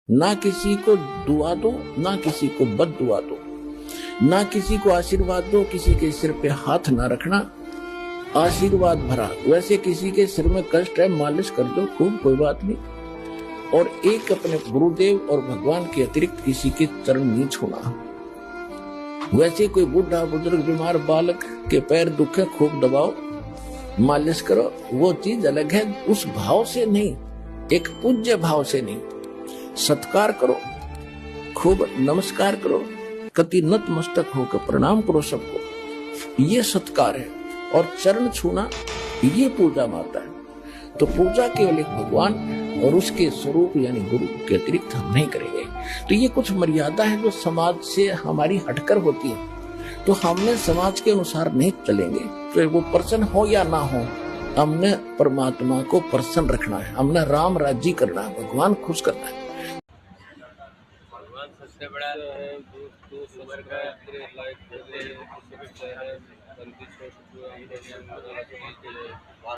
ना किसी को दुआ दो, ना किसी को बद दुआ दो, ना किसी को आशीर्वाद दो, किसी के सिर पे हाथ ना रखना आशीर्वाद भरा। वैसे किसी के सिर में कष्ट है, मालिश कर दो खूब, कोई बात नहीं। और एक अपने गुरुदेव और भगवान के अतिरिक्त किसी के चरण नहीं छूना। वैसे कोई बूढ़ा बुजुर्ग बीमार बालक के पैर दुखे, खूब दबाओ, मालिश करो, वो चीज अलग है। उस भाव से नहीं, एक पूज्य भाव से नहीं, सत्कार करो, खूब नमस्कार करो, कति नतमस्तक होकर प्रणाम करो सबको, ये सत्कार है। और चरण छूना ये पूजा माता है। तो पूजा केवल एक भगवान और उसके स्वरूप यानी गुरु के अतिरिक्त हम नहीं करेंगे। तो ये कुछ मर्यादा है जो समाज से हमारी हटकर होती है, तो हमने समाज के अनुसार नहीं चलेंगे। तो वो प्रसन्न हो या ना हो, हमने परमात्मा को प्रसन्न रखना है, हमने राम राज्य करना है, भगवान खुश करना है। भगवान सबसे बड़ा है, जो उम्र का लाइफ